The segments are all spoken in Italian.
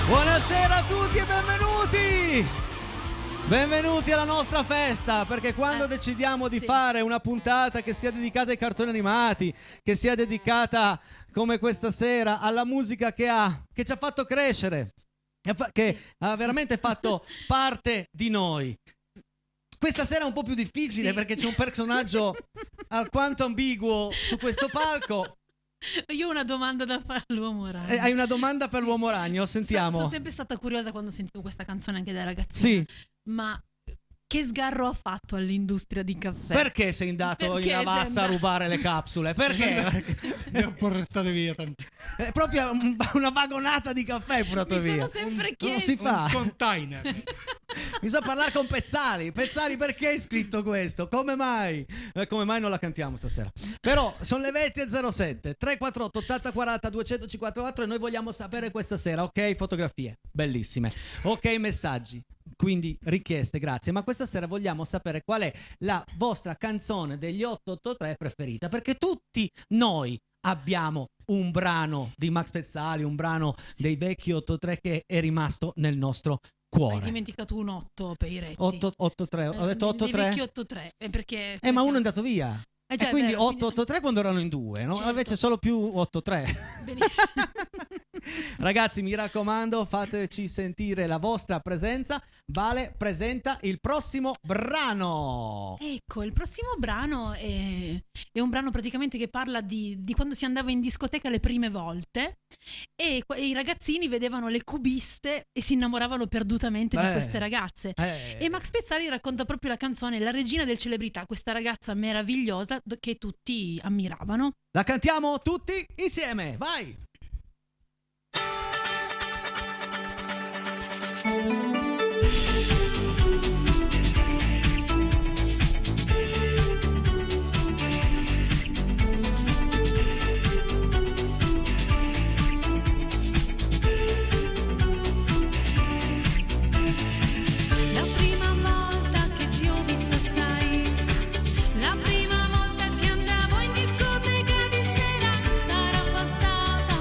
Buonasera a tutti e benvenuti! Benvenuti alla nostra festa, perché quando decidiamo di fare una puntata che sia dedicata ai cartoni animati, che sia dedicata, come questa sera, alla musica che ci ha fatto crescere, che ha veramente fatto parte di noi. Questa sera è un po' più difficile perché c'è un personaggio alquanto ambiguo su questo palco. Io ho una domanda da fare all'uomo ragno. Hai una domanda per l'uomo ragno? Sentiamo. Sono sempre stata curiosa quando sentivo questa canzone anche da ragazzina. Sì. Ma che sgarro ha fatto all'industria di caffè? Perché sei andato in Navazza a rubare le capsule? Perché? Le ho portate via tanti. È proprio una vagonata di caffè portato via. Mi sono sempre chiesto. Non si fa. Un container. Bisogna parlare con Pezzali. Pezzali, perché hai scritto questo? Come mai? Come mai non la cantiamo stasera? Però sono le 20:07 348 80 40 254 e noi vogliamo sapere questa sera, ok? Fotografie bellissime, ok? Messaggi, quindi richieste, grazie. Ma questa sera vogliamo sapere qual è la vostra canzone degli 883 preferita, perché tutti noi abbiamo un brano di Max Pezzali, un brano dei vecchi 83 che è rimasto nel nostro cuore. Hai dimenticato un 8 per i retti. 883, ho detto 83. Vecchi 83, perché Ma uno è andato via. già, E quindi vero, 883 quando erano in due, no? Certo. Invece solo più 83. Benissimo. Ragazzi, mi raccomando, fateci sentire la vostra presenza. Vale presenta il prossimo brano. Ecco, il prossimo brano è un brano praticamente che parla di quando si andava in discoteca le prime volte e i ragazzini vedevano le cubiste e si innamoravano perdutamente di queste ragazze. E Max Pezzali racconta proprio la canzone La regina del celebrità, questa ragazza meravigliosa che tutti ammiravano. La cantiamo tutti insieme, vai! La prima volta che andavo in discoteca di sera sarà passata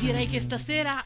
direi che stasera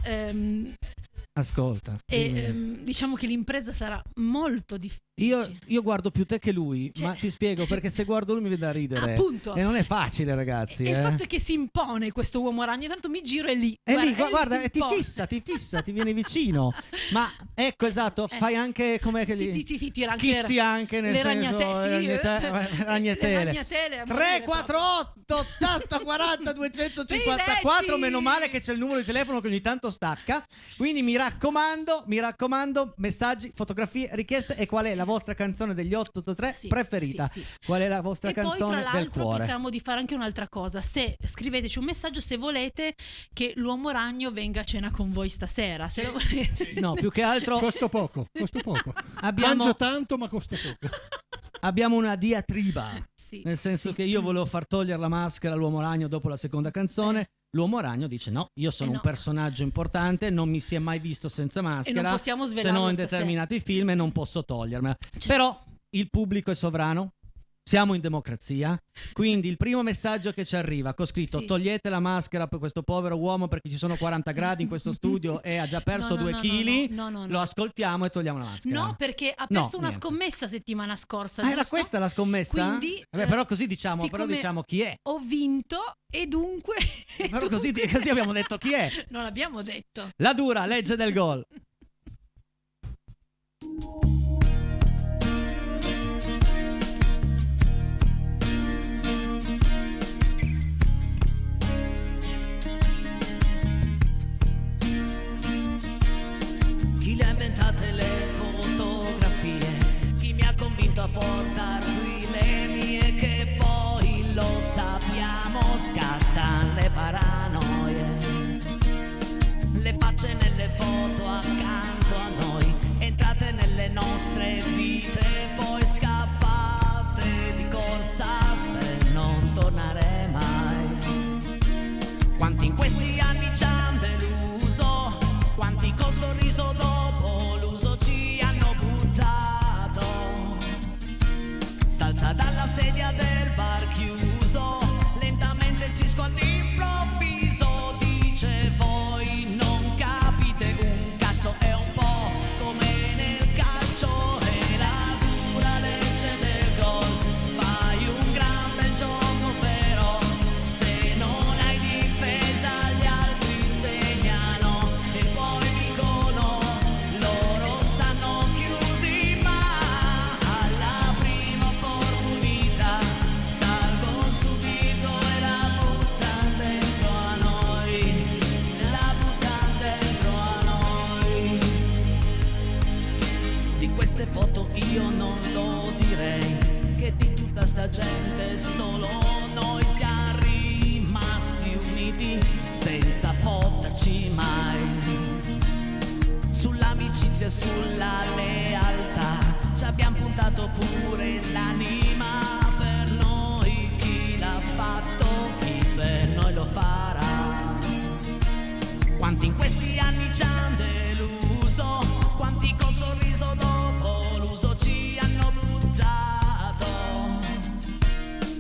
Ascolta. diciamo che l'impresa sarà molto difficile. Io guardo più te che lui, Cioè- ma ti spiego perché se guardo lui mi viene da ridere. Appunto. E non è facile, ragazzi. E il fatto è che si impone questo uomo ragno, tanto mi giro e lì. E lì, guarda, si ti impone. fissa, ti viene vicino. Ma ecco, esatto, fai anche come che li Sì, tira anche schizzi anche nel le senso ragnatele. ragnatele. 348 80 40 254. Meno male che c'è il numero di telefono che ogni tanto stacca. Quindi mi raccomando, messaggi, fotografie, richieste e qual è la vostra canzone degli 883 preferita? Sì. Qual è la vostra E poi, canzone tra del l'altro, cuore? pensiamo di fare anche un'altra cosa. Se scriveteci un messaggio se volete che l'uomo ragno venga a cena con voi stasera, se lo volete. No, più che altro Costa poco. abbiamo Mangio tanto ma costa poco. abbiamo una diatriba. Sì. Nel senso che io volevo far togliere la maschera all'uomo ragno dopo la seconda canzone. L'uomo ragno dice no, io sono no. un personaggio importante, non mi si è mai visto senza maschera, E non possiamo se svelarlo no in stasera. determinati film e non posso togliermela. Certo. Però il pubblico è sovrano, siamo in democrazia, quindi il primo messaggio che ci arriva con scritto Sì. togliete la maschera per questo povero uomo perché ci sono 40 gradi in questo studio e ha già perso 2 chili, no. lo ascoltiamo e togliamo la maschera. No, perché ha No, perso una niente. scommessa settimana scorsa. Ah, era giusto? questa la scommessa? Quindi, Vabbè, però così diciamo, siccome chi è. Ho vinto e dunque. Però così abbiamo detto chi è. Non l'abbiamo detto. La dura legge del gol. Chi le ha inventate le fotografie? Chi mi ha convinto a portar qui le mie che poi lo sappiamo scattano le paranoie. Le facce nelle foto accanto a noi, entrate nelle nostre vite, poi scappate di corsa per non tornare mai. Quanti in questi anni ci hanno deluso, quanti col sorriso dopo l'uso ci hanno buttato. S'alza dalla sedia del bar chiuso, lentamente cisco all'improvviso, dice voi non capite un cazzo, è un po' come nel calcio, è la dura legge del gol, fai un gran bel gioco però se non hai difesa gli altri segnano e poi dicono loro stanno chiusi, ma alla prima opportunità salgono subito e la buttano dentro a noi, la buttano dentro a noi. Di queste foto io non lo direi, che di tutta sta gente solo noi siamo rimasti uniti senza fotterci mai. Sull'amicizia e sulla lealtà ci abbiamo puntato pure l'anima, per noi chi l'ha fatto, chi per noi lo farà. Quanti in questi anni ci hanno deluso, quanti col sorriso dopo l'uso ci hanno buttato.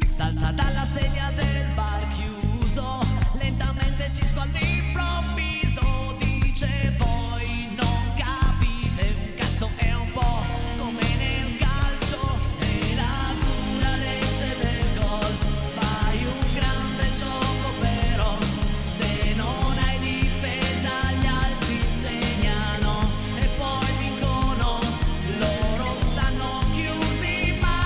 S'alza dalla sedia del bar chiuso, lentamente cisco all'improvviso, dice voi non capite un cazzo, è un po' come nel calcio, è la dura legge del gol, fai un gran bel gioco però se non hai difesa gli altri segnano e poi dicono loro stanno chiusi, ma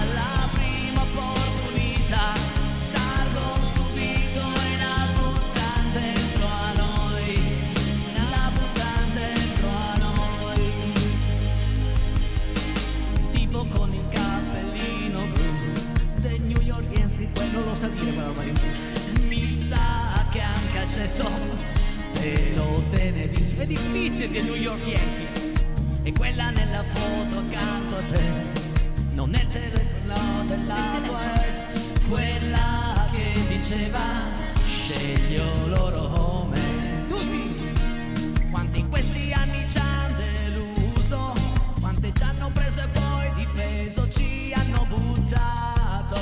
alla prima opportunità salgono subito e la buttano dentro a noi, la buttano dentro a noi. Il tipo con il cappellino blu dei New York Yankees, quello lo sa dire quella roba lì. Mi sa che anche accesso te lo tenevi su. È difficile di New York Yankees. E quella nella foto accanto a te non è il telefono della tua ex, quella che diceva sceglio loro come tutti. Quanti in questi anni ci hanno deluso, quante ci hanno preso e poi di peso ci hanno buttato.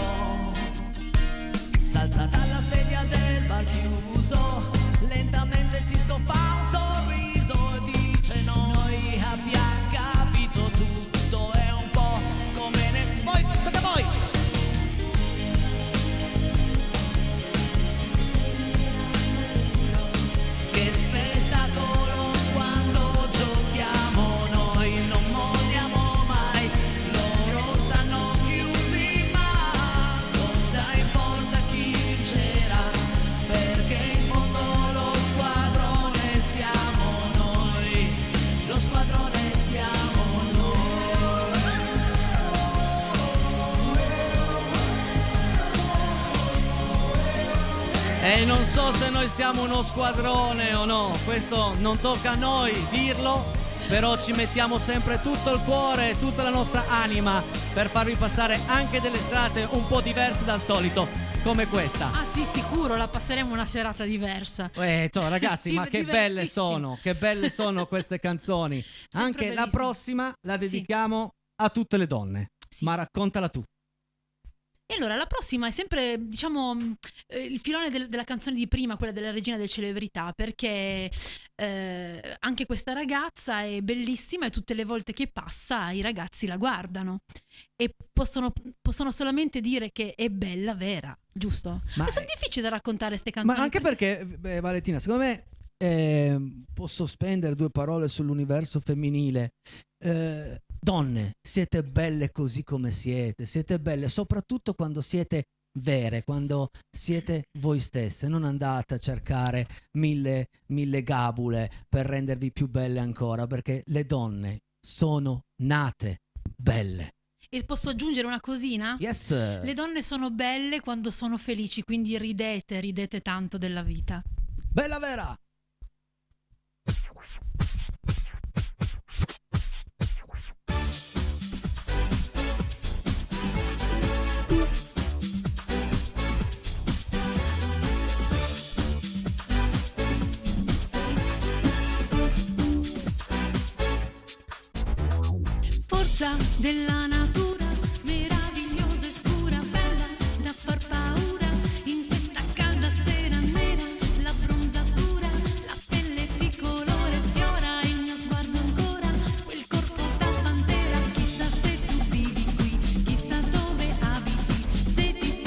S'alza dalla sedia del bar chiuso, lentamente so se noi siamo uno squadrone o no, questo non tocca a noi dirlo, però ci mettiamo sempre tutto il cuore, tutta la nostra anima per farvi passare anche delle serate un po' diverse dal solito, come questa. Ah sì, sicuro, la passeremo una serata diversa. Ragazzi, Sì, ma che belle diversissimo. sono queste canzoni. Anche la bellissime. prossima la dedichiamo a tutte le donne. Sì. Ma raccontala tu. E allora la prossima è sempre, diciamo, il filone della canzone di prima, quella della regina delle celebrità, perché anche questa ragazza è bellissima e tutte le volte che passa i ragazzi la guardano e possono solamente dire che è bella vera, giusto? Ma Ma sono difficili da raccontare queste canzoni. Ma anche perché, Valentina, secondo me posso spendere due parole sull'universo femminile. Donne, siete belle così come siete belle soprattutto quando siete vere, quando siete voi stesse, non andate a cercare mille gabule per rendervi più belle ancora, perché le donne sono nate belle. E posso aggiungere una cosina? Yes. Le donne sono belle quando sono felici, quindi ridete tanto della vita. Bella vera. Forza della natura, meravigliosa e scura, bella da far paura, in questa calda sera nera, la bronzatura, la pelle di colore sfiora il mio sguardo ancora, quel corpo da pantera, chissà se tu vivi qui, chissà dove abiti, se ti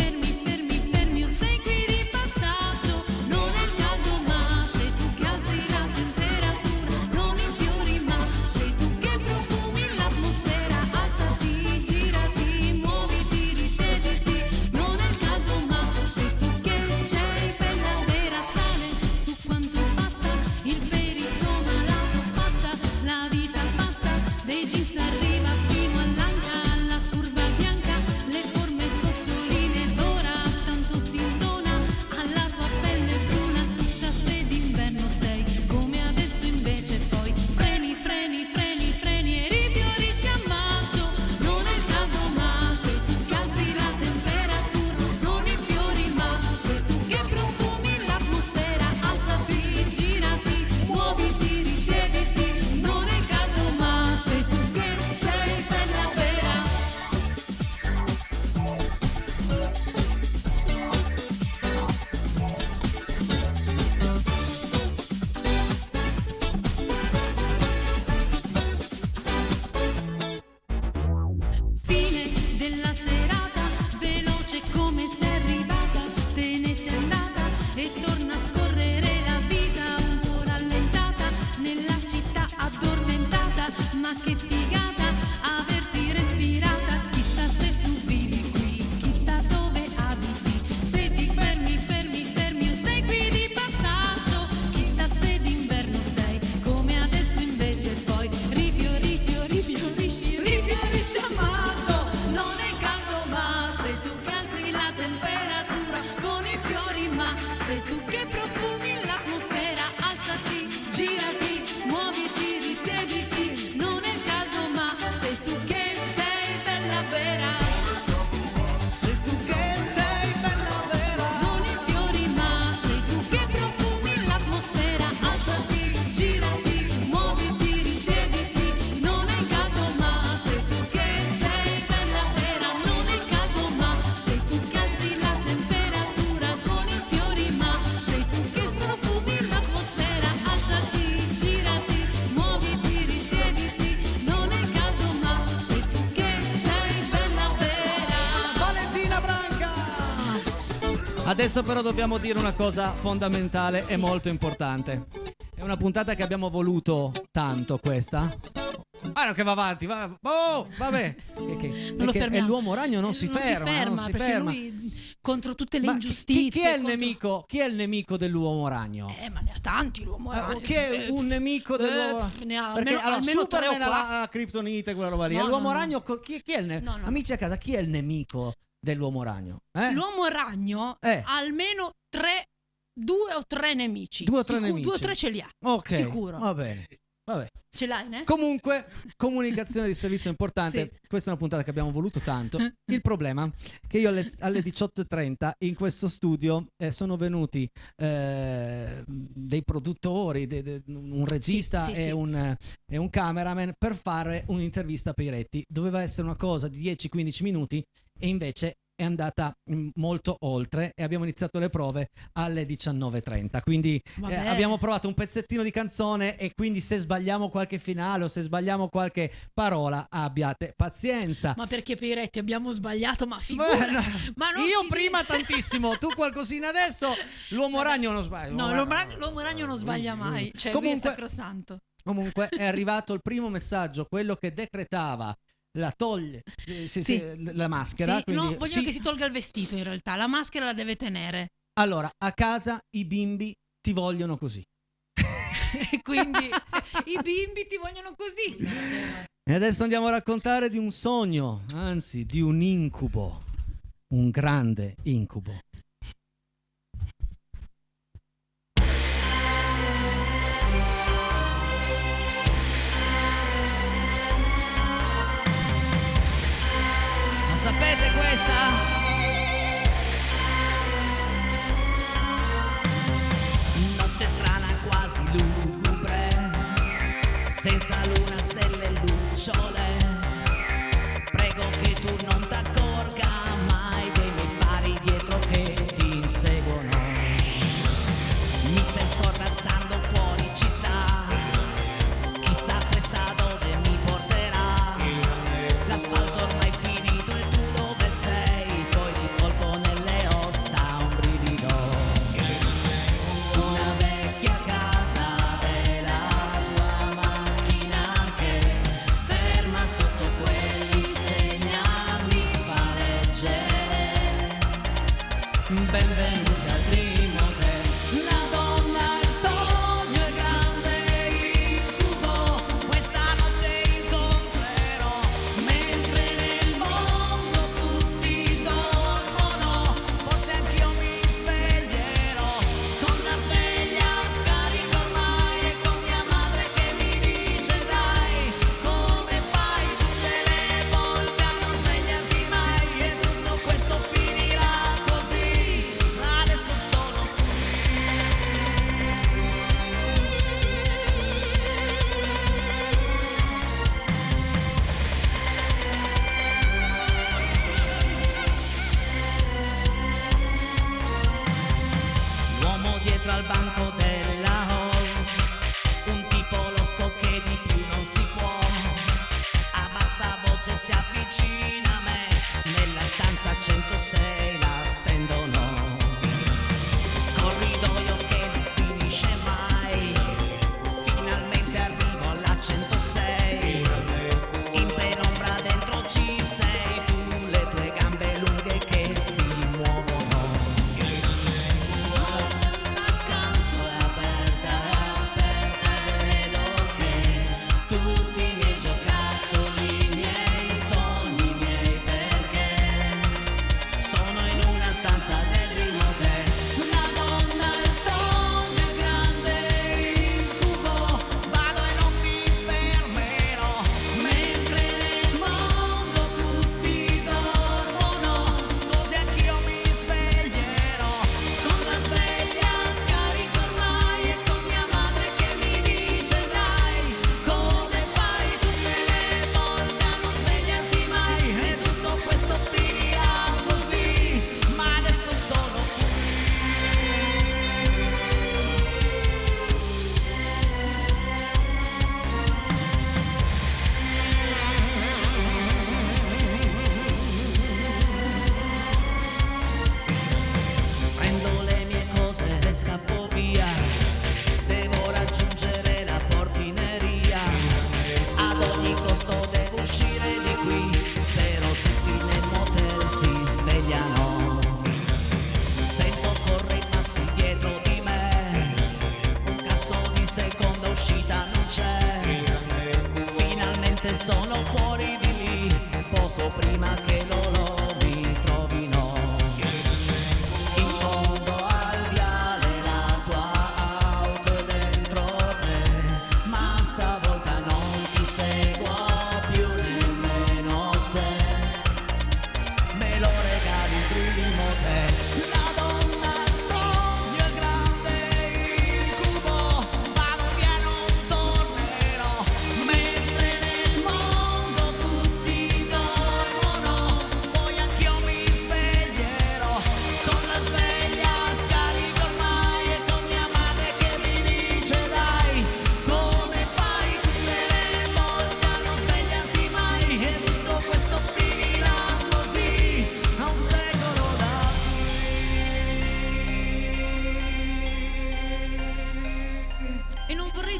fermi o sei qui di passaggio, non è caldo ma sei tu che alzi la temperatura, non i fiori ma sei tu che profumi l'atmosfera, alzati, girati, muoviti, risiediti, non è caldo ma sei tu che sei bella vera, sale su quanto basta, il perito malato passa, la vita passa, dei jeans arriva fino all'anca, alla curva bianca, le forme sottolinee d'ora, tanto si indona, alla tua pelle bruna, chissà se d'inverno sei, come adesso invece poi, freni e rifiorisci a maggio, non è caldo ma sei tu che alzi la temperatura, non i fiori ma sei tu che profumi l'atmosfera, alzati, girati, muoviti, risiediti, non è caldo ma sei tu che sei bella vera. Fine della serata, veloce come sei arrivata, te ne sei andata e torna a scorrere la vita un po' rallentata, nella città addormentata, ma che figata averti respirata, chissà se tu vivi qui, chissà dove abiti, se ti fermi o sei qui di passaggio, chissà se d'inverno sei, come adesso invece poi, rifiorisci a maggio, non è caldo ma sei tu che alzi la temperatura, con i fiori ma sei tu che profumi l'atmosfera, alzati, girati, muoviti, risiediti, non è caldo ma sei tu che sei bella vera. Sei tu che sei bella vera. Non i fiori ma sei tu che profumi l'atmosfera, alzati, girati, muoviti, risiediti, non è caldo ma sei tu che sei bella vera, non è caldo ma sei tu che alzi la temperatura, con i fiori ma sei tu che profumi l'atmosfera, alzati, girati, muoviti, risiediti, non è caldo ma sei tu che sei bella vera. Valentina Branca. Adesso però dobbiamo dire una cosa fondamentale e molto importante. È una puntata che abbiamo voluto tanto, questa. Ah, no, che va avanti, vabbè. Non lo È fermiamo. l'uomo ragno non si ferma, non si perché ferma. lui contro tutte le Ma ingiustizie. chi è il contro- nemico? Chi è il nemico dell'uomo ragno? Ma ne ha tanti l'uomo ragno. Chi è un nemico dell'uomo? Ne ha Perché almeno tre o Superman ha quattro. la Kryptonite, quella roba lì. No, E l'uomo no, no. ragno, chi è il No, no. Amici a casa, chi è il nemico dell'uomo ragno? L'uomo ragno Eh. ha almeno tre 2 o 3 nemici. 2 o 3 nemici. 2 o 3 ce li ha. Ok, Sicuro. va bene. Vabbè. Ce l'hai, ne? Comunque, comunicazione di servizio importante. Sì. Questa è una puntata che abbiamo voluto tanto. Il problema è che io alle 18:30 in questo studio sono venuti dei produttori, un regista Sì. e un cameraman per fare un'intervista a Peiretti. Doveva essere una cosa di 10-15 minuti e invece è andata molto oltre e abbiamo iniziato le prove alle 19:30, quindi abbiamo provato un pezzettino di canzone e quindi se sbagliamo qualche finale o se sbagliamo qualche parola abbiate pazienza. Ma perché Peiretti abbiamo sbagliato? Ma figurati. Ma non io si prima dice. tantissimo, tu qualcosina adesso. L'uomo ragno non sbaglia. No, l'uomo ragno non sbaglia mai, cioè lui è sacrosanto. Comunque è arrivato il primo messaggio, quello che decretava la la maschera. Sì, quindi, no, vogliono che si tolga il vestito in realtà, la maschera la deve tenere. Allora, a casa i bimbi ti vogliono così. E quindi i bimbi ti vogliono così. E adesso andiamo a raccontare di un sogno, anzi di un incubo, un grande incubo. Sapete questa? Notte strana quasi lugubre, senza luna, stelle e lucciole. Prego che tu non t'accorga mai dei miei fari dietro che ti inseguono. Mi stai scorrazzando fuori città, chissà questa dove mi porterà. L'asfalto ormai finito e tu dove sei? Poi di colpo nelle ossa un brivido. Una vecchia casa e la tua macchina che ferma sotto quegli segnali fa leggere. Benvenuti al Dream Hotel. La donna, il sogno è grande incubo. Questa notte incontrerò. Mentre nel mondo tutti dormono, forse anch'io mi sveglierò. Con la sveglia scarico ormai e con mia madre che mi dice dai, come fai tutte le volte a non svegliarti mai? E tutto questo finirà così, adesso sono l'uomo dietro al banco della hall, un tipo losco che di più non si può. A bassa voce si avvicina a me, nella stanza 106 l'attendono. Corridoio che non finisce mai, finalmente arrivo alla 106. In penombra dentro ci sei tu, le tue gambe lunghe che si muovono. Accanto è aperta e vedo che tutti i miei giocattoli, i miei sogni, i miei perché sono in una stanza del Dream Hotel. La donna, il sogno è grande incubo, vado e non mi fermerò. Mentre nel mondo tutti dormono, così anch'io mi sveglierò. Con la sveglia scarico ormai e con mia madre che mi dice dai, come fai tutte le volte a non svegliarti mai? E tutto questo finirà così, ma adesso sono qui. Prendo le mie cose e scappo via. Devo raggiungere la portineria. Ad ogni costo devo uscire di qui. Però tutti nel motel si svegliano. Sento correre i passi dietro di me. Un cazzo di seconda uscita non c'è. Finalmente sono fuori di lì, poco prima che loro mi trovino. In fondo al viale la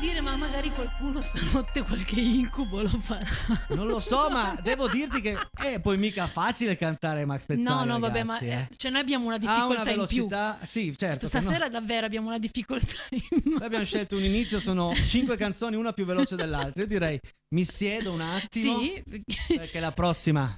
dire, ma magari qualcuno stanotte qualche incubo lo farà. Non lo so, ma devo dirti che è poi mica facile cantare Max Pezzali. No, vabbè, ragazzi, ma cioè noi abbiamo una ha difficoltà una in più. velocità, sì, certo. che no. Stasera davvero abbiamo una difficoltà in Noi abbiamo scelto un inizio, sono 5 canzoni, una più veloce dell'altra. Io direi mi siedo un attimo, Sì. perché la prossima...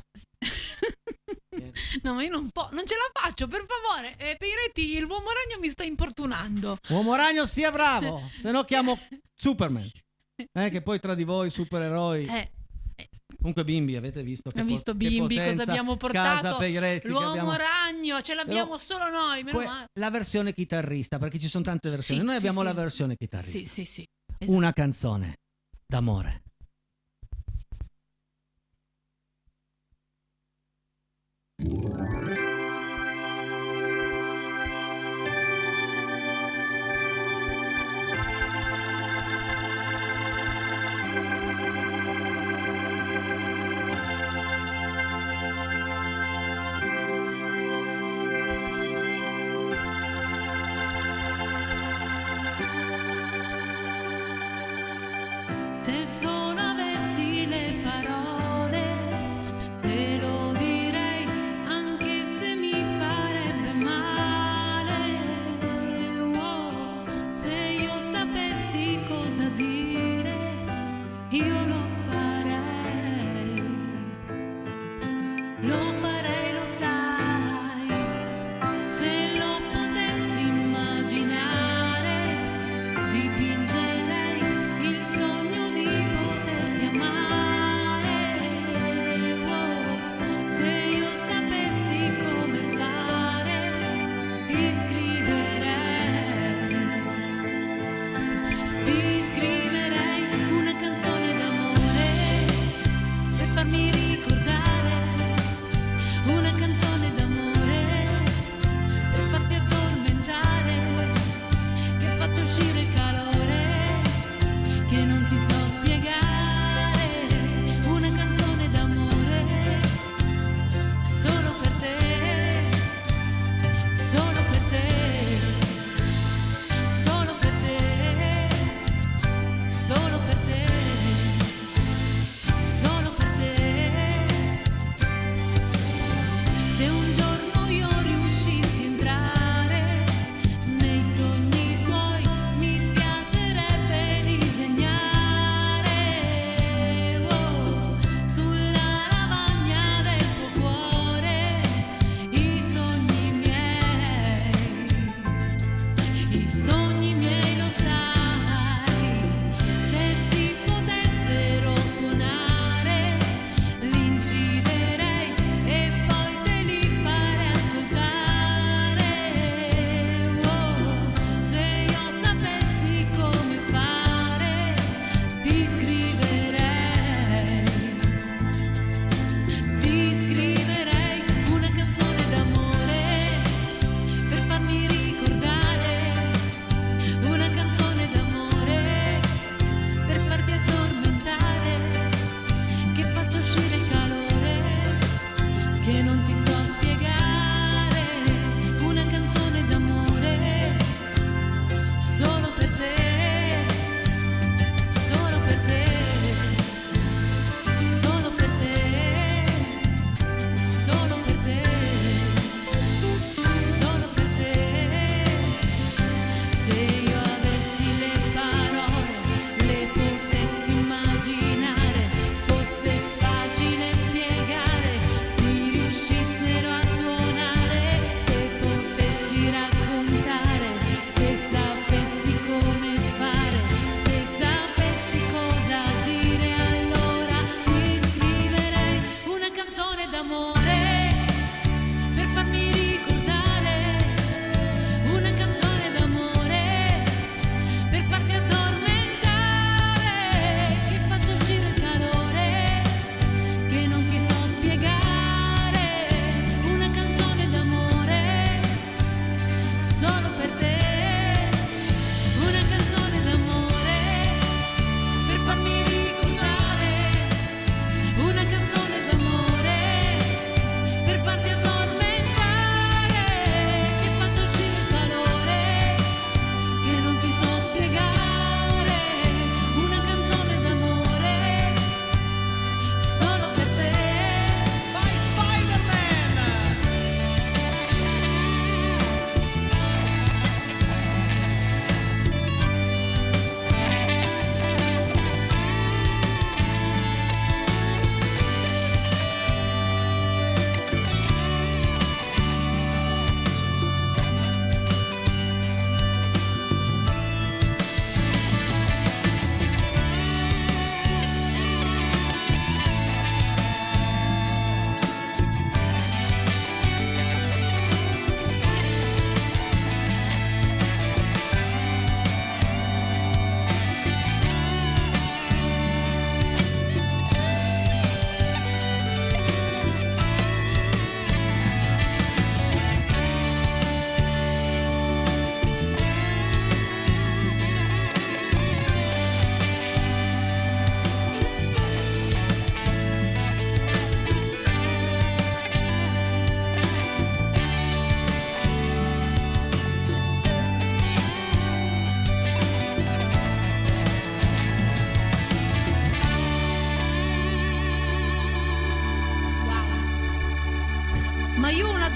No, ma io non ce la faccio, per favore. Piretti, il uomo ragno mi sta importunando. Uomo ragno sia bravo, se no chiamo Superman. Che poi tra di voi supereroi... Comunque bimbi, avete visto che Abbiamo visto che bimbi, cosa potenza, abbiamo portato? Casa Peiretti, che L'uomo abbiamo... ragno, ce l'abbiamo Però solo noi, meno male. La versione chitarrista, perché ci sono tante versioni. Sì, Noi sì, abbiamo sì. la versione chitarrista. Sì. Esatto. Una canzone d'amore. Se solo avessi le parole, te lo direi, anche se mi farebbe male. Oh, se io sapessi cosa dire, io lo farei, lo sai. Se lo potessi immaginare, dipingerei il sogno di poter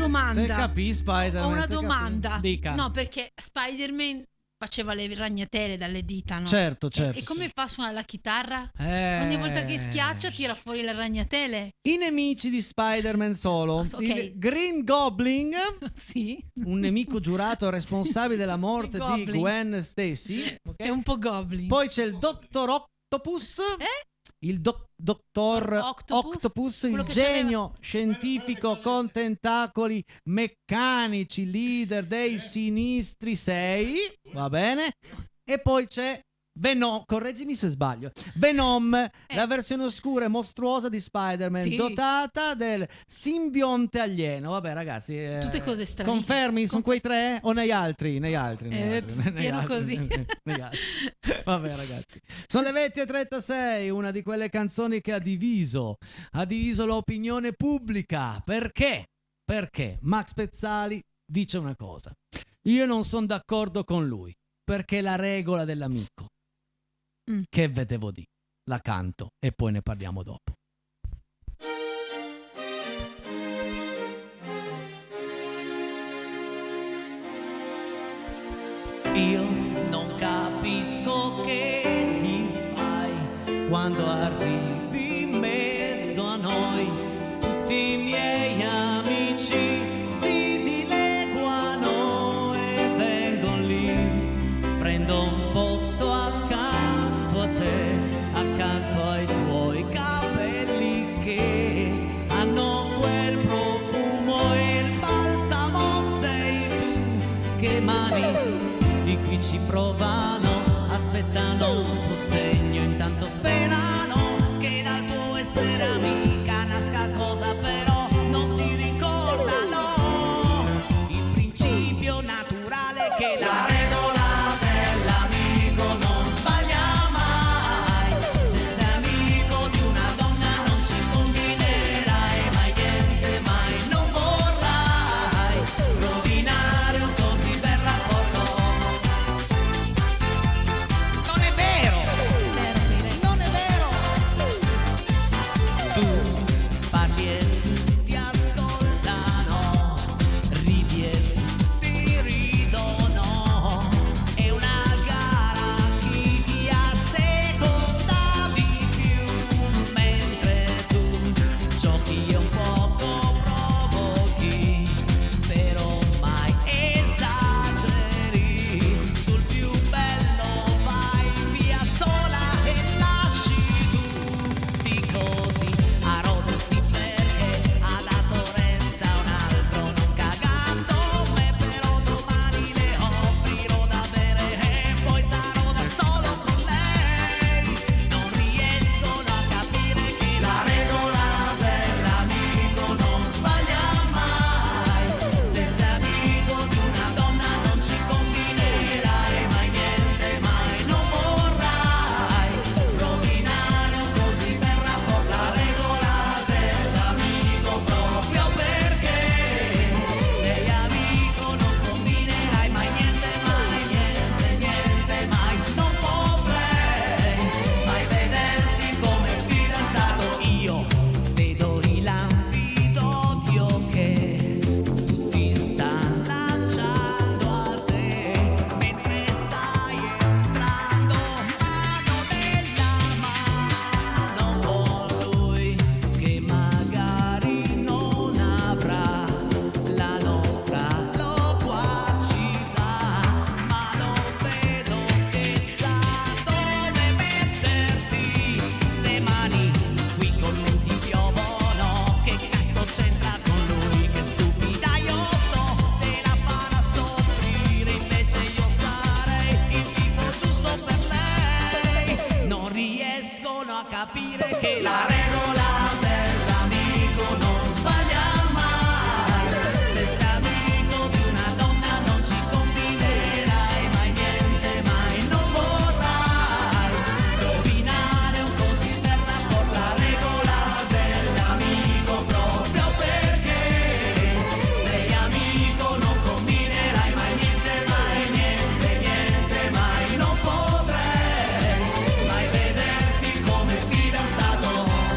domanda. Te capì Spider-Man? Ho una te capì? domanda. Dica. No, perché Spider-Man faceva le ragnatele dalle dita, no? Certo, certo. E come fa a suonare la chitarra? Eh. Ogni volta che schiaccia tira fuori le ragnatele. I nemici di Spider-Man solo. Ok. Il Green Goblin, Sì. un nemico giurato responsabile della morte di Goblin. Gwen Stacy. ok? È un po' goblin. Poi c'è il Dottor Octopus. Il dottor Octopus, quello il che genio scientifico con tentacoli meccanici, leader dei Sinistri 6, va bene? E poi c'è Venom, correggimi se sbaglio. Venom, la versione oscura e mostruosa di Spider-Man, Sì. dotata del simbionte alieno. Vabbè, ragazzi, Tutte cose strane. confermi? Sono quei tre o nei altri? Nei altri. pieno così. Negli altri. Vabbè, ragazzi. Sono le 20:36, una di quelle canzoni che ha diviso l'opinione pubblica. Perché? Perché Max Pezzali dice una cosa. Io non sono d'accordo con lui, perché la regola dell'amico. Che vedevo di? La canto e poi ne parliamo dopo. Io non capisco che gli fai quando arrivi in mezzo a noi. Tutti i miei amici si dileguano e vengono lì. Prendo un posto accanto a te, accanto ai tuoi capelli che hanno quel profumo e il balsamo sei tu. Che mani tutti qui ci provano, aspettano un tuo segno, intanto sperano che dal tuo essere amica nasca cosa però non si ricordano. Il principio naturale che la regola dell'amico non sbaglia mai. Se sei amico di una donna non ci combinerai mai niente, mai non vorrai rovinare un così bel rapporto. Non è vero! Non è vero! Tu parli e ti ascoltano, ridi e ti ridono. È una gara chi ti asseconda di più, mentre tu giochi e un poco provochi, però mai esageri. Sul più bello vai via sola e lasci tutti così a rotolsi perché ha dato retta a un altro non cagando me, però domani le offrirò da bere e poi starò da solo con lei. Non riescono a capire che la regola dell'amico non sbaglia mai. Se sei amico di una donna non ci combinerai mai niente, mai non vorrai rovinare un così bel rapporto. La regola dell'amico proprio perché sei amico non combinerai mai niente, mai non potrei mai vederti come fidanzato. Io vedo i lampi d'odio che tutti stanno lanciando a te mentre stai entrando mano nella mano con lui che magari non avrà la nostra loquacità, ma lo vedo che sa dove metterti le mani. Qui con lui ti piovono, che cazzo c'entra con lui? Che stupida io so, te la farà soffrire, invece io sarei il tipo giusto per lei. Non riescono a capire che la regola dell'amico non sbaglia mai. Se sei amico di una donna non ci combinerai mai niente, mai non vorrai rovinare un così bel rapporto. La regola dell'amico proprio perché sei amico non combinerai mai niente, mai non potrei mai vederti come fidanzato.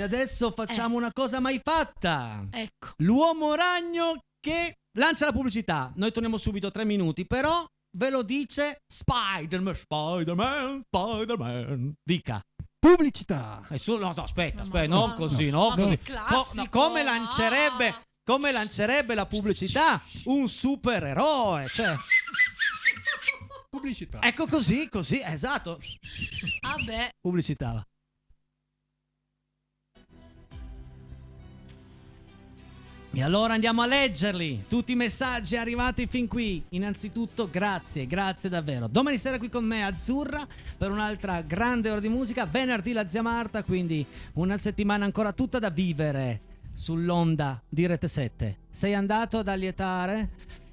E adesso facciamo una cosa mai fatta. Ecco. L'uomo ragno che lancia la pubblicità. Noi torniamo subito 3 minuti, però ve lo dice Spider-Man, Spider-Man, Spider-Man. Dica. Pubblicità. No, aspetta, Ma non no, così, no. no? Ma Così. che classico. Come lancerebbe... Ah. Come lancerebbe la pubblicità un supereroe, cioè Pubblicità. ecco così, esatto. Vabbè. Pubblicità. Va. E allora andiamo a leggerli, tutti i messaggi arrivati fin qui. Innanzitutto grazie davvero. Domani sera qui con me Azzurra per un'altra grande ora di musica. Venerdì la zia Marta, quindi una settimana ancora tutta da vivere sull'onda di Rete 7. Sei andato ad allietare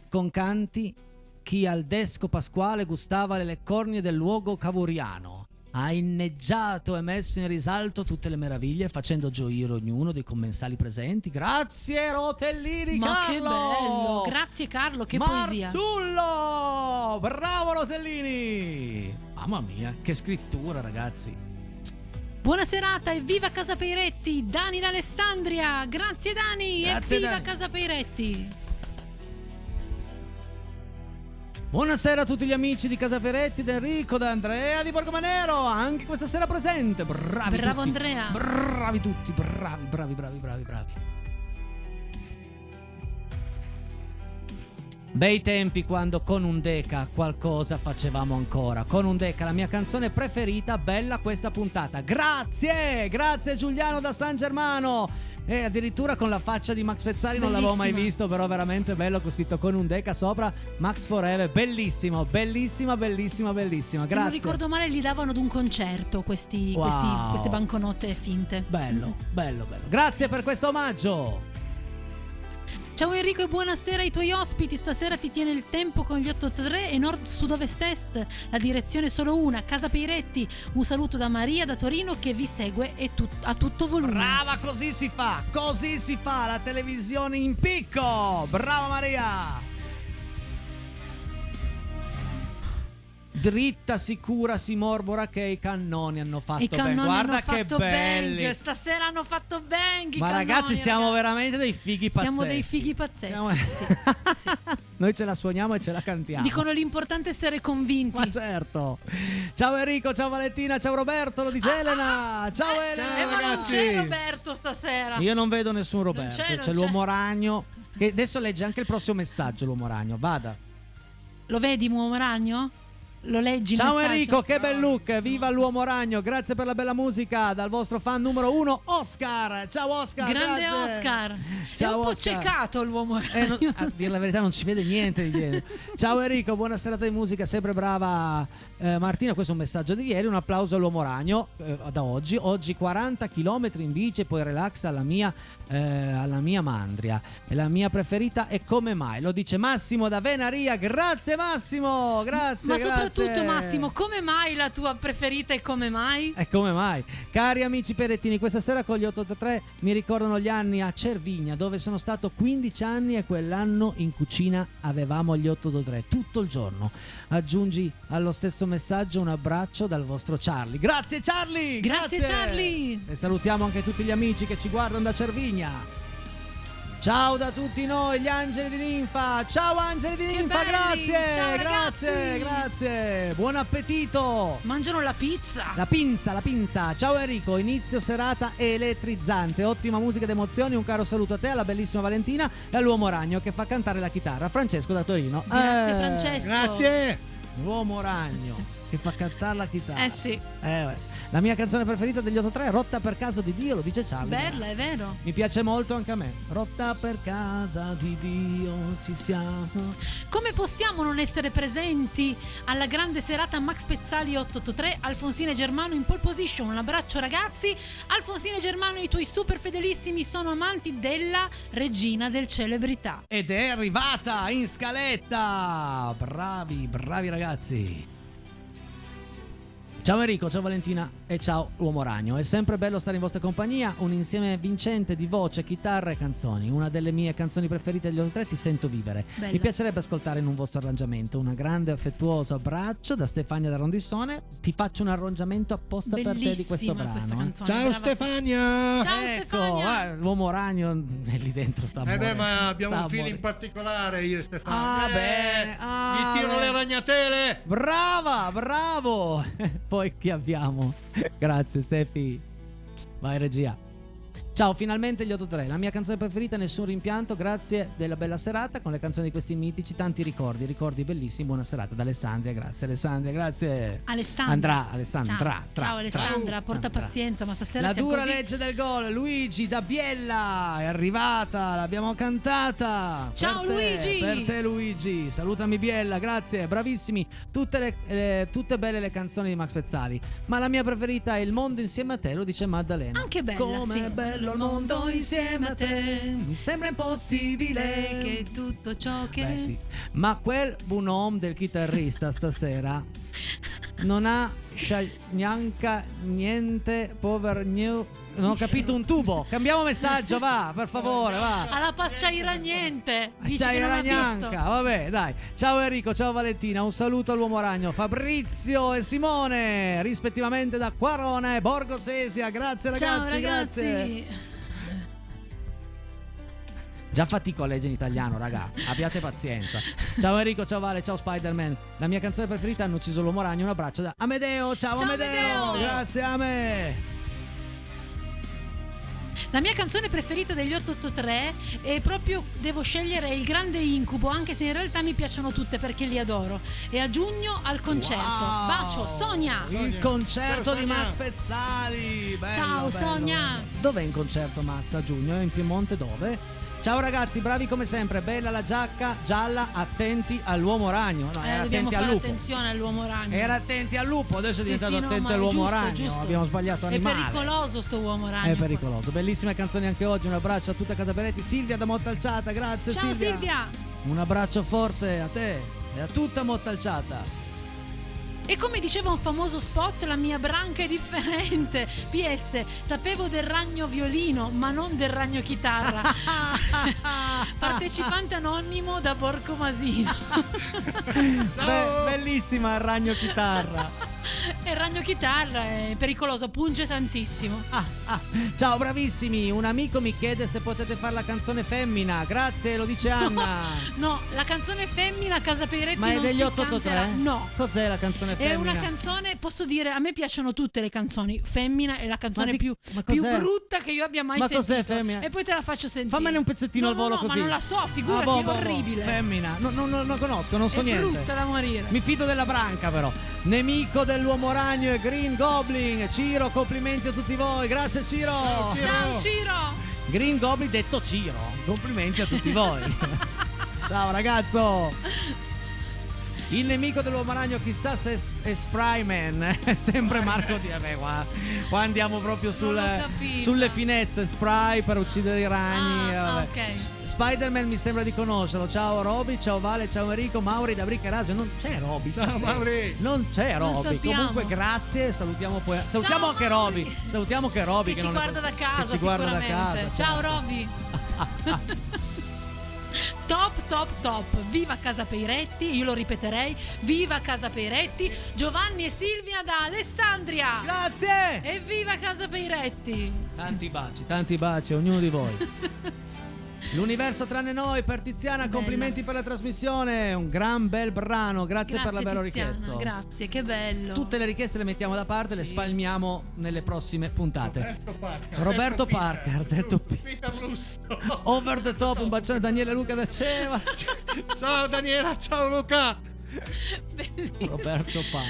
con canti chi al desco pasquale gustava le cornie del luogo cavuriano. Ha inneggiato e messo in risalto tutte le meraviglie, facendo gioire ognuno dei commensali presenti. Grazie Rotellini, Ma Carlo! che bello! Grazie Carlo, che poesia! Marzullo! Bravo Rotellini! Mamma mia, che scrittura, ragazzi! Buona serata e viva Casa Peiretti! Dani d'Alessandria! Grazie Dani! Grazie, e viva Dani. Casa Peiretti! Buonasera a tutti gli amici di Casa Peretti, da Enrico, da Andrea di Borgomanero, anche questa sera presente. Bravi Bravo tutti. Andrea. Bravi tutti, bravi. Bei tempi quando con un Deca qualcosa facevamo ancora. Con un Deca, la mia canzone preferita, bella questa puntata. Grazie Giuliano da San Germano. E addirittura con la faccia di Max Pezzali non l'avevo mai Bellissima. visto, però veramente bello, con scritto con un Deca sopra Max Forever. Bellissimo, bellissima. Se non Grazie. ricordo male li davano ad un concerto queste banconote finte. Bello. Grazie per questo omaggio. Ciao Enrico e buonasera ai tuoi ospiti. Stasera ti tiene il tempo con gli 883 e nord sud ovest est. La direzione è solo una, Casa Peiretti. Un saluto da Maria da Torino che vi segue a tutto volume. Brava, così si fa la televisione in picco. Brava Maria. Dritta, sicura, si morbora che i cannoni hanno fatto I cannoni bene. Guarda hanno che fatto belli. bang. Stasera hanno fatto bang. i Ma cannoni, ragazzi, siamo ragazzi. veramente dei fighi pazzeschi. Siamo dei fighi pazzeschi. Siamo- Sì. Noi ce la suoniamo e ce la cantiamo. Dicono l'importante è essere convinti. Ma certo. Ciao Enrico, ciao Valentina, ciao Roberto, lo dice Elena. Ciao Elena. ciao, ma non ragazzi. c'è Roberto stasera. Io non vedo nessun Non Roberto. c'è, non C'è c'è. l'uomo ragno. Che adesso legge anche il prossimo messaggio. L'uomo ragno, vada. Lo vedi, Uomo Ragno? Lo leggi? il Ciao messaggio? Enrico, che bel look. Viva l'uomo ragno. Grazie per la bella musica. Dal vostro fan numero 1, Oscar. Ciao Oscar. Grande grazie. Oscar. Ciao, è un po' Oscar. ciecato l'Uomo Ragno. A dire la verità non ci vede niente di dietro. Ciao Enrico, buona serata di musica, sempre brava Martina. Questo è un messaggio di ieri. Un applauso all'uomo ragno da oggi 40 km in bici e poi relax alla mia Mandria. E la mia preferita è Come mai, lo dice Massimo da Venaria. Grazie Massimo, grazie. Ma grazie. soprattutto Massimo, come mai la tua preferita e come mai? E come mai? Cari amici perettini, questa sera con gli 883 mi ricordano gli anni a Cervigna, dove sono stato 15 anni e quell'anno in cucina avevamo gli 883 tutto il giorno. Aggiungi allo stesso messaggio un abbraccio dal vostro Charlie. Grazie Charlie! Grazie, Charlie! E salutiamo anche tutti gli amici che ci guardano da Cervigna. Ciao da tutti noi, gli angeli di ninfa. Ciao angeli di Che ninfa, belli! grazie! Ciao, grazie, ragazzi! grazie! Buon appetito! Mangiano la pizza. La pinza. Ciao Enrico, inizio serata elettrizzante, ottima musica ed emozioni, un caro saluto a te, alla bellissima Valentina e all'uomo ragno che fa cantare la chitarra, Francesco da Torino. Grazie, Francesco. Grazie. L'uomo ragno che fa cantare la chitarra. Eh sì, La mia canzone preferita degli 883 è Rotta per caso di Dio, lo dice Charlie. bella, è vero. Mi piace molto anche a me. Rotta per casa di Dio ci siamo. Come possiamo non essere presenti alla grande serata Max Pezzali 883, Alfonsine Germano in pole position? Un abbraccio ragazzi. Alfonsine Germano, i tuoi super fedelissimi sono amanti della regina del celebrità. Ed è arrivata in scaletta. Bravi ragazzi. Ciao Enrico, ciao Valentina e ciao Uomo Ragno. È sempre bello stare in vostra compagnia, un insieme vincente di voce, chitarra e canzoni. Una delle mie canzoni preferite degli 83, Ti sento vivere. Bella. Mi piacerebbe ascoltare in un vostro arrangiamento. Un grande affettuoso abbraccio da Stefania da Rondissone. Ti faccio un arrangiamento apposta per te di questo Bellissima questa brano. canzone. Ciao brava. Stefania! Ciao Ecco, Stefania. l'Uomo Ragno è lì dentro, sta morendo. Ma abbiamo Sta un feeling morendo. particolare io e Stefania. Ah, bene. Gli tiro le ragnatele! Brava, bravo. Poi chi abbiamo? Grazie Stefi. Vai regia. Ciao, finalmente gli 83, la mia canzone preferita, nessun rimpianto, grazie della bella serata con le canzoni di questi mitici, tanti ricordi bellissimi, buona serata da Alessandria, grazie Alessandria, grazie Alessandra. Alessandra. Ciao Alessandra, porta pazienza, ma stasera La siamo dura così... legge del gol, Luigi da Biella è arrivata, l'abbiamo cantata. Ciao, Per te, Luigi. Per te Luigi, salutami Biella, grazie, bravissimi. Tutte belle le canzoni di Max Pezzali, ma la mia preferita è Il mondo insieme a te, lo dice Maddalena. Anche bella, Come sì. è bello il mondo insieme a te, mi sembra impossibile che tutto ciò che... Beh sì, ma quel buon del chitarrista stasera non ha neanche niente, pover new. Non ho capito un tubo. Cambiamo messaggio, va, per favore, va. Alla pasciaira niente. Dice C'hai che non la ha neanca, visto. vabbè, dai. Ciao Enrico, ciao Valentina, un saluto all'Uomo Ragno, Fabrizio e Simone, rispettivamente da Quarona e Borgo Sesia. Grazie ragazzi, Ciao ragazzi. grazie. Già fatico a leggere in italiano, raga. Abbiate pazienza. Ciao Enrico, ciao Vale, ciao Spider-Man. La mia canzone preferita, Hanno ucciso l'Uomo Ragno. Un abbraccio da Amedeo. Ciao, Ciao, Amedeo. Amedeo. Grazie Ame. La mia canzone preferita degli 883 è proprio, devo scegliere, Il grande incubo, anche se in realtà mi piacciono tutte perché li adoro. E a giugno al concerto. Wow. Bacio, Sonia. Il concerto Ciao, di Sonia. Max Pezzali. Bello, Ciao, bello, Sonia. bello. Dov'è in concerto Max a giugno? È in Piemonte dove? Ciao ragazzi, bravi come sempre. Bella la giacca gialla, attenti all'uomo ragno. No, era Dobbiamo attenti al fare lupo. attenzione all'uomo ragno. Era attenti al lupo, adesso è Sì, diventato sì, no, attento ma è all'uomo giusto, ragno. giusto. Abbiamo sbagliato È animale. pericoloso sto uomo ragno. È pericoloso. Bellissime canzoni anche oggi. Un abbraccio a tutta Casa Peretti. Silvia da Mottalciata, grazie Ciao Silvia. Un abbraccio forte a te e a tutta Mottalciata. E come diceva un famoso spot, la mia branca è differente. PS, sapevo del ragno violino, ma non del ragno chitarra. Partecipante anonimo da Porco Masino. Bellissima il ragno chitarra. E il ragno chitarra è pericoloso, punge tantissimo. Ciao bravissimi, un amico mi chiede se potete fare la canzone femmina. Grazie, lo dice Anna. No, la canzone femmina Casa Peiretti Ma è non degli si 883? canterà. No. Cos'è la canzone È femmina? una canzone, posso dire, a me piacciono tutte le canzoni. Femmina è la canzone più ma più cos'è? brutta che io abbia mai Ma sentito. cos'è femmina? E poi te la faccio sentire. Fammene un pezzettino No, al volo no, così. ma non la so, figurati, boh, è boh, boh. orribile. Femmina, non conosco, non so è niente. brutta da morire. Mi fido della branca però. Nemico dell'uomo ragno e Green Goblin. Ciro, complimenti a tutti voi. Grazie Ciro. Ciao, Ciro. Ciao Ciro. Green Goblin detto Ciro. Complimenti a tutti voi. Ciao ragazzo. Il nemico dell'uomo ragno chissà se è Spryman. È sempre Marco Di. Vabbè, qua andiamo proprio Non l'ho capito. sulle finezze. Spray per uccidere i ragni. vabbè. ok. Spider-Man mi sembra di conoscerlo. Ciao Roby, ciao Vale, ciao Enrico, Mauri da Bricca Raso. Non c'è Roby. Ciao, stasera. Mauri. Non c'è Non Roby. sappiamo. Comunque grazie. Salutiamo poi. Salutiamo Ciao, anche Mauri. Roby. Salutiamo anche Roby Che ci non è- guarda da casa, che ci guarda da sicuramente. casa. Ciao certo. Robby. Top. Viva Casa Peiretti, io lo ripeterei. Viva Casa Peiretti. Giovanni e Silvia da Alessandria. Grazie. E viva Casa Peiretti. Tanti baci a ognuno di voi. L'universo tranne noi per Tiziana, Bella. complimenti per la trasmissione, un gran bel brano, grazie per l'averlo Tiziana, richiesto. Grazie, che bello. Tutte le richieste le mettiamo da parte, le Sì. spalmiamo nelle prossime puntate. Roberto Parker. Roberto Parker, detto Peter Lusso. Over the top, un bacione a Daniele Luca da Ceva. Ciao Daniela, ciao Luca. Bellissimo.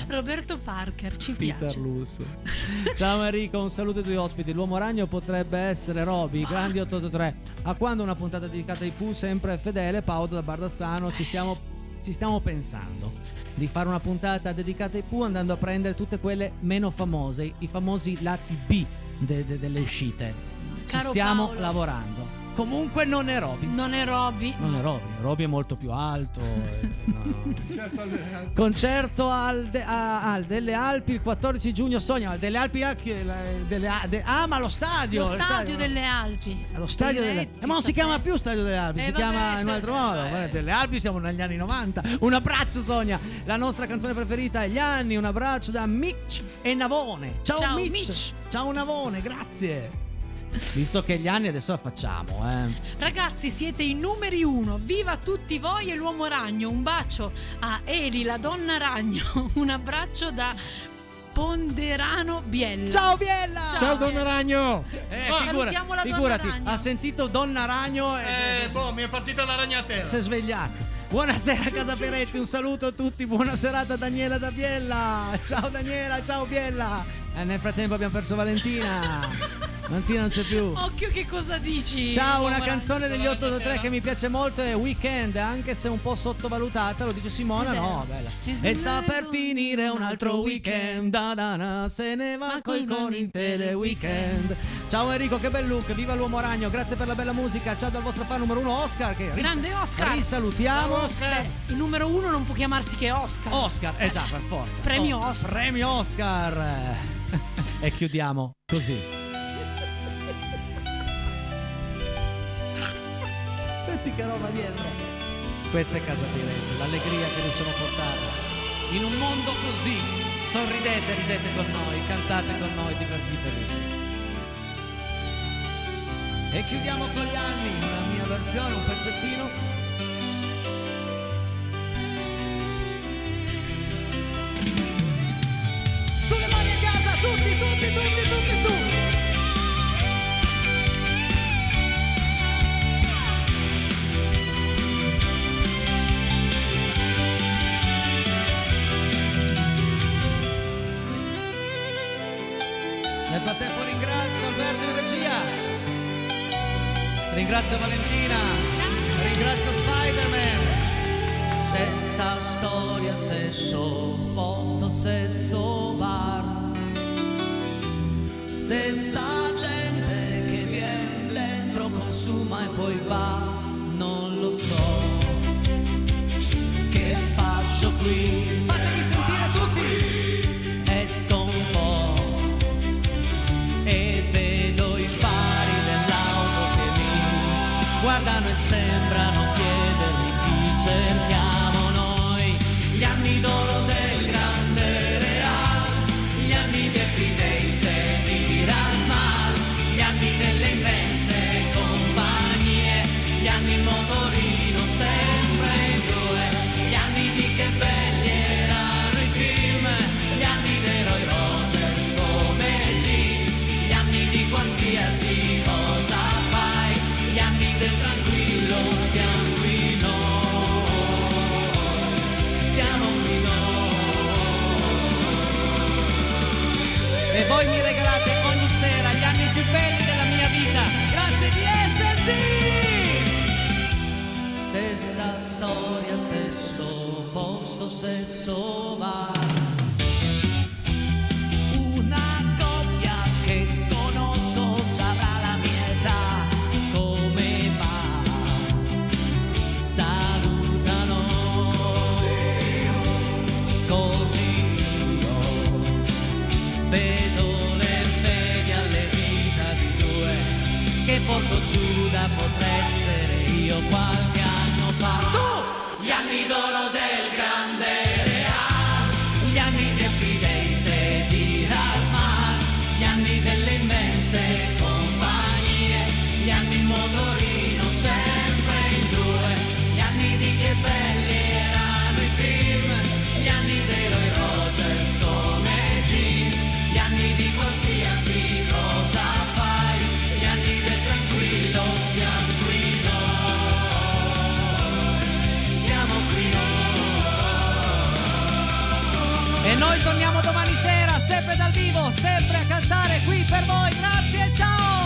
Roberto Parker, ci Peter piace. Lusso. Ciao Enrico, un saluto ai tuoi ospiti. L'uomo ragno potrebbe essere Roby, grandi 883. A quando una puntata dedicata ai Pooh, sempre fedele. Paolo da Bardassano, ci stiamo pensando di fare una puntata dedicata ai Pooh, andando a prendere tutte quelle meno famose, i famosi lati B delle uscite. Ci Caro stiamo Paolo. lavorando. comunque non è Roby. Non è Roby. Non è Roby, Roby è molto più alto. No. Certo, Concerto delle Alpi il 14 giugno. Sonia, delle Alpi ma lo stadio. Lo stadio delle Alpi. Lo stadio delle Diretti, ma non si chiama più stadio delle Alpi, si vabbè, chiama in un altro modo. Delle Alpi siamo negli anni 90. Un abbraccio Sonia. La nostra canzone preferita è Gli anni. Un abbraccio da Mitch e Navone. Ciao Mitch. Ciao Navone, grazie. Visto che gli anni adesso la facciamo, Ragazzi, siete i numeri 1. Viva tutti voi e l'uomo ragno. Un bacio a Eli, la donna ragno. Un abbraccio da Ponderano Biella. Ciao Biella. Ciao Donna Ragno. Salutiamo la donna Figurati, ragno. ha sentito Donna Ragno e Mi è partita la ragnatela. si è svegliato. Buonasera Casa Peretti, un saluto a tutti, buona serata a Daniela da Biella. Ciao Daniela, ciao Biella. Nel frattempo abbiamo perso Valentina. Valentina non c'è più. Occhio che cosa dici. Ciao, una uomo canzone degli 883 che mi piace molto è Weekend, anche se un po' sottovalutata, lo dice Simona, no, bella. E sta per finire un altro weekend, se ne va coi cori in tele weekend. Ciao Enrico, che bel look, viva l'uomo ragno, grazie per la bella musica, ciao dal vostro fan numero 1 Oscar, che Grande Oscar. risalutiamo. Beh, il numero 1 non può chiamarsi che Oscar. Oscar, già, per forza. Premio Oscar. Premio Oscar. E chiudiamo così. Senti che roba dietro. Questa è Casa Piretti, l'allegria che riusciamo a portare. In un mondo così, sorridete, ridete con noi, cantate con noi, divertitevi. E chiudiamo con gli anni, una mia versione, un pezzettino. Sulle mani a casa, tutti su! Nel frattempo ringrazio Alberto in regia, ringrazio Valentina, ringrazio Spider-Man. Stessa storia, stesso posto, stesso bar, stessa gente che viene dentro, consuma e poi va. Non lo so che faccio qui. Fatemi sentire tutti. Esco un po' e vedo i fari dell'auto che mi guardano e sembrano chiedermi chi cerchiamo noi. Gli anni d'oro del grande Real, gli anni di Happy Days e di Ranmal, gli anni delle immense compagnie, gli anni in motorino sempre in due, gli anni di che belli erano i film, gli anni dei Roy Rogers come Jeans, gli anni di qualsiasi cosa fai, gli anni del tranquillo, siamo qui noi, siamo qui noi. E voi mi regalate ogni sera gli anni più belli della mia vita, grazie di esserci. Stessa storia, stesso posto, stesso bar. Una coppia che conosco già avrà la mia età. Come va? Salutano. Così io vedo le fedi alle vita di due che porto giù da poter essere io qualche anno fa. Su! Gli anni d'oro del grande Real, gli anni di Happy Days e di Ralmar, gli anni delle immense compagnie, gli anni in motorino sempre in due, gli anni di che belli erano i film, gli anni dei Roy Rogers come Jeans, gli anni di qualsiasi cosa fai, gli anni del tranquillo, siamo qui noi, siamo qui noi. E noi torniamo domani sera, sempre dal vivo, sempre a cantare qui per voi. Grazie, ciao!